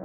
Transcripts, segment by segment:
Et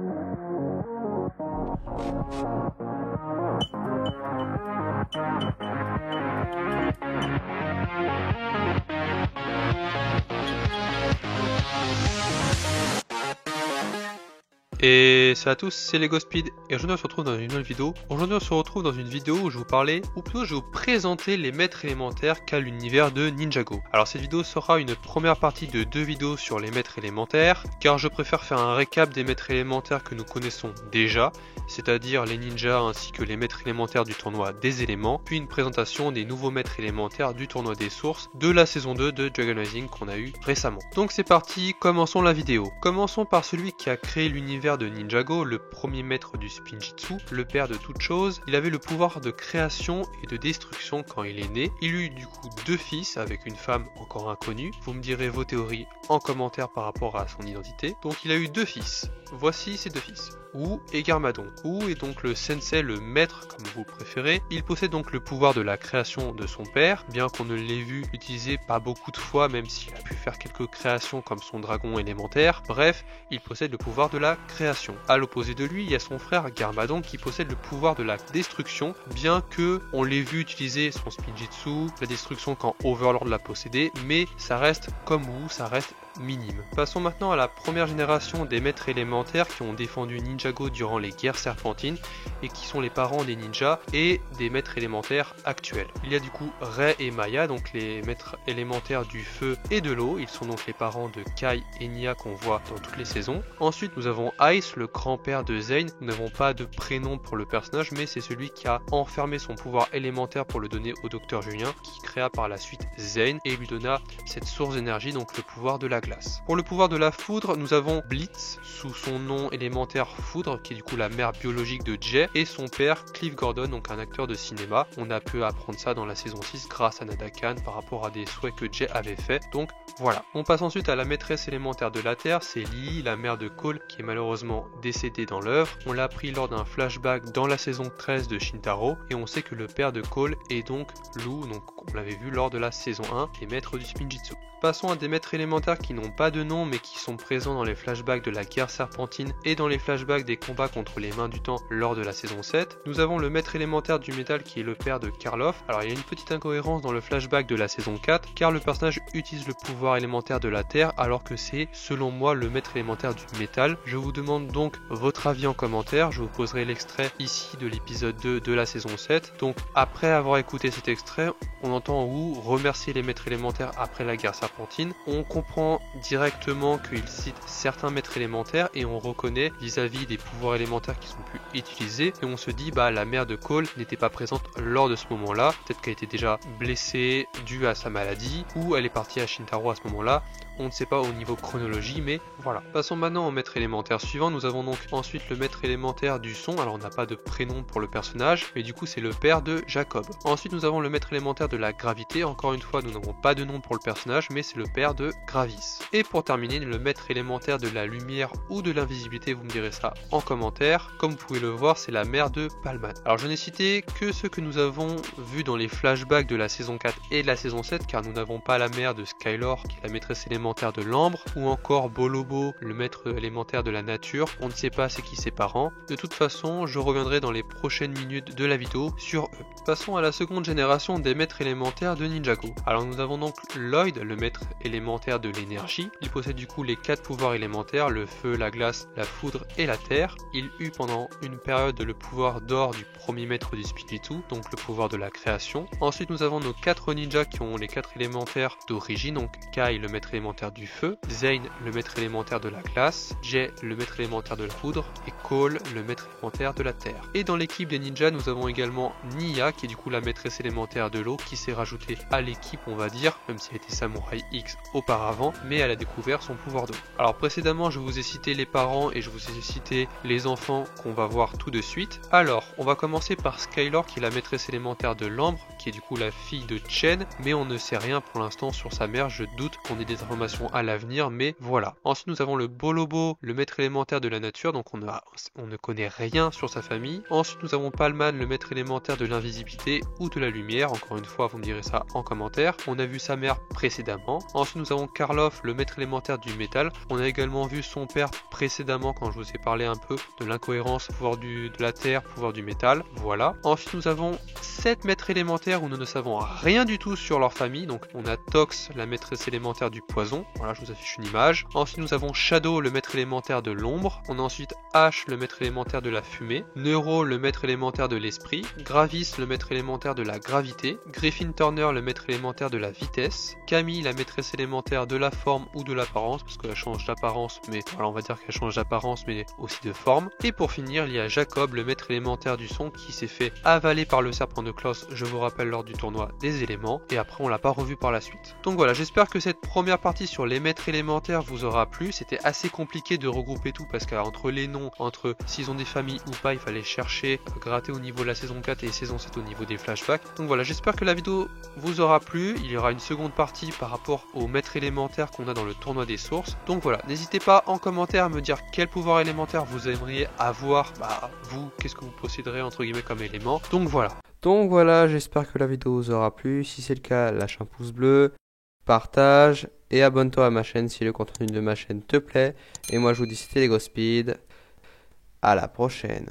salut à tous, c'est LegoSpeed et aujourd'hui on se retrouve dans une nouvelle vidéo. Aujourd'hui on se retrouve dans une vidéo où je vous parlais, ou plutôt je vais vous présenter les maîtres élémentaires qu'a l'univers de Ninjago. Alors cette vidéo sera une première partie de 2 vidéos sur les maîtres élémentaires, car je préfère faire un récap des maîtres élémentaires que nous connaissons déjà, c'est-à-dire les ninjas ainsi que les maîtres élémentaires du tournoi des éléments, puis une présentation des nouveaux maîtres élémentaires du tournoi des sources de la saison 2 de Dragon Rising qu'on a eu récemment. Donc c'est parti, commençons la vidéo. Commençons par celui qui a créé l'univers de Ninjago, le premier maître du Spinjitzu, le père de toute chose. Il avait le pouvoir de création et de destruction quand il est né. Il eut du coup 2 fils avec une femme encore inconnue. Vous me direz vos théories en commentaire par rapport à son identité. Donc il a eu 2 fils. Voici ses 2 fils. Wu et Garmadon. Wu est donc le sensei, le maître comme vous préférez. Il possède donc le pouvoir de la création de son père, bien qu'on ne l'ait vu utiliser pas beaucoup de fois, même s'il a pu faire quelques créations comme son dragon élémentaire. Bref, il possède le pouvoir de la création. À l'opposé de lui, il y a son frère Garmadon qui possède le pouvoir de la destruction, bien que on l'ait vu utiliser son Spinjitzu, la destruction quand Overlord l'a possédé, mais ça reste comme Wu, ça reste minime. Passons maintenant à la première génération des maîtres élémentaires qui ont défendu Ninjago durant les guerres serpentines et qui sont les parents des ninjas et des maîtres élémentaires actuels. Il y a du coup Rei et Maya, donc les maîtres élémentaires du feu et de l'eau. Ils sont donc les parents de Kai et Nya qu'on voit dans toutes les saisons. Ensuite nous avons Ice, le grand-père de Zane. Nous n'avons pas de prénom pour le personnage, mais c'est celui qui a enfermé son pouvoir élémentaire pour le donner au docteur Julien, qui créa par la suite Zane et lui donna cette source d'énergie, donc le pouvoir de la glace. Pour le pouvoir de la foudre, nous avons Blitz, sous son nom élémentaire Foudre, qui est du coup la mère biologique de Jay, et son père Cliff Gordon, donc un acteur de cinéma. On a pu apprendre ça dans la saison 6 grâce à Nadakan par rapport à des souhaits que Jay avait fait. Donc voilà. On passe ensuite à la maîtresse élémentaire de la Terre, c'est Lily, la mère de Cole, qui est malheureusement décédée dans l'œuvre. On l'a appris lors d'un flashback dans la saison 13 de Shintaro, et on sait que le père de Cole est donc Lou, donc on l'avait vu lors de la saison 1, les maîtres du Spinjitzu. Passons à des maîtres élémentaires qui n'ont pas de nom mais qui sont présents dans les flashbacks de la guerre serpentine et dans les flashbacks des combats contre les mains du temps lors de la saison 7. Nous avons le maître élémentaire du métal qui est le père de Karloff. Alors il y a une petite incohérence dans le flashback de la saison 4 car le personnage utilise le pouvoir élémentaire de la terre alors que c'est selon moi le maître élémentaire du métal. Je vous demande donc votre avis en commentaire, je vous poserai l'extrait ici de l'épisode 2 de la saison 7. Donc après avoir écouté cet extrait, on entend Wu remercier les maîtres élémentaires après la guerre serpentine. On comprend directement qu'il cite certains maîtres élémentaires et on reconnaît vis-à-vis des pouvoirs élémentaires qui sont plus utilisés et on se dit bah la mère de Cole n'était pas présente lors de ce moment-là, peut-être qu'elle était déjà blessée due à sa maladie ou elle est partie à Shintaro à ce moment-là. On ne sait pas au niveau chronologie, mais voilà. Passons maintenant au maître élémentaire suivant. Nous avons donc ensuite le maître élémentaire du son. Alors on n'a pas de prénom pour le personnage, mais du coup c'est le père de Jacob. Ensuite nous avons le maître élémentaire de la gravité. Encore une fois, nous n'avons pas de nom pour le personnage, mais c'est le père de Gravis. Et pour terminer, le maître élémentaire de la lumière ou de l'invisibilité, vous me direz ça en commentaire. Comme vous pouvez le voir, c'est la mère de Palman. Alors je n'ai cité que ceux que nous avons vus dans les flashbacks de la saison 4 et de la saison 7, car nous n'avons pas la mère de Skylor, qui est la maîtresse élémentaire de l'ambre, ou encore Bolobo, le maître élémentaire de la nature. On ne sait pas c'est qui ses parents. De toute façon, je reviendrai dans les prochaines minutes de la vidéo sur eux. Passons à la seconde génération des maîtres élémentaires de Ninjago. Alors nous avons donc Lloyd, le maître élémentaire de l'énergie. Il possède du coup les 4 pouvoirs élémentaires, le feu, la glace, la foudre et la terre. Il eut pendant une période le pouvoir d'or du premier maître du Spinjitzu, donc le pouvoir de la création. Ensuite nous avons nos 4 ninjas qui ont les 4 élémentaires d'origine, donc Kai, le maître élémentaire du feu, Zane, le maître élémentaire de la glace, Jay, le maître élémentaire de la foudre et Cole, le maître élémentaire de la terre. Et dans l'équipe des ninjas, nous avons également Nya, qui est du coup la maîtresse élémentaire de l'eau, qui s'est rajoutée à l'équipe, on va dire, même si elle était Samouraï X auparavant, mais elle a découvert son pouvoir d'eau. Alors précédemment, je vous ai cité les parents et je vous ai cité les enfants qu'on va voir tout de suite. Alors, on va commencer par Skylor, qui est la maîtresse élémentaire de l'ambre, qui est du coup la fille de Chen, mais on ne sait rien pour l'instant sur sa mère, je doute qu'on ait des informations à l'avenir, mais voilà. Ensuite nous avons le Bolobo, le maître élémentaire de la nature, donc on ne connaît rien sur sa famille. Ensuite nous avons Palman, le maître élémentaire de l'invisibilité ou de la lumière, encore une fois vous me direz ça en commentaire. On a vu sa mère précédemment. Ensuite nous avons Karloff, le maître élémentaire du métal. On a également vu son père précédemment quand je vous ai parlé un peu de l'incohérence, pouvoir de la terre, pouvoir du métal. Voilà. Ensuite nous avons 7 maîtres élémentaires où nous ne savons rien du tout sur leur famille. Donc on a Tox, la maîtresse élémentaire du poison. Voilà, je vous affiche une image. Ensuite nous avons Shadow, le maître élémentaire de l'ombre. On a ensuite Ash, le maître élémentaire de la fumée. Neuro, le maître élémentaire de l'esprit. Gravis, le maître élémentaire de la gravité. Griffin Turner, le maître élémentaire de la vitesse. Camille, la maîtresse élémentaire de la forme ou de l'apparence, parce qu'elle change d'apparence, mais voilà, on va dire qu'elle change d'apparence, mais aussi de forme. Et pour finir, il y a Jacob, le maître élémentaire du son, qui s'est fait avaler par le serpent de Klaus, je vous rappelle, lors du tournoi des éléments, et après on l'a pas revu par la suite. Donc voilà, j'espère que cette première partie sur les maîtres élémentaires vous aura plu. C'était assez compliqué de regrouper tout, parce qu'entre les noms, entre s'ils ont des familles ou pas, il fallait chercher, gratter au niveau de la saison 4 et saison 7 au niveau des flashbacks. Donc voilà, j'espère que la vidéo vous aura plu. Il y aura une seconde partie par rapport aux maîtres élémentaires qu'on a dans le tournoi des sources. Donc voilà, n'hésitez pas en commentaire à me dire quel pouvoir élémentaire vous aimeriez avoir, vous, qu'est-ce que vous posséderez entre guillemets comme élément. Donc voilà, j'espère que la vidéo vous aura plu. Si c'est le cas, lâche un pouce bleu, partage et abonne-toi à ma chaîne si le contenu de ma chaîne te plaît. Et moi je vous dis c'était LegoSpeed. À la prochaine.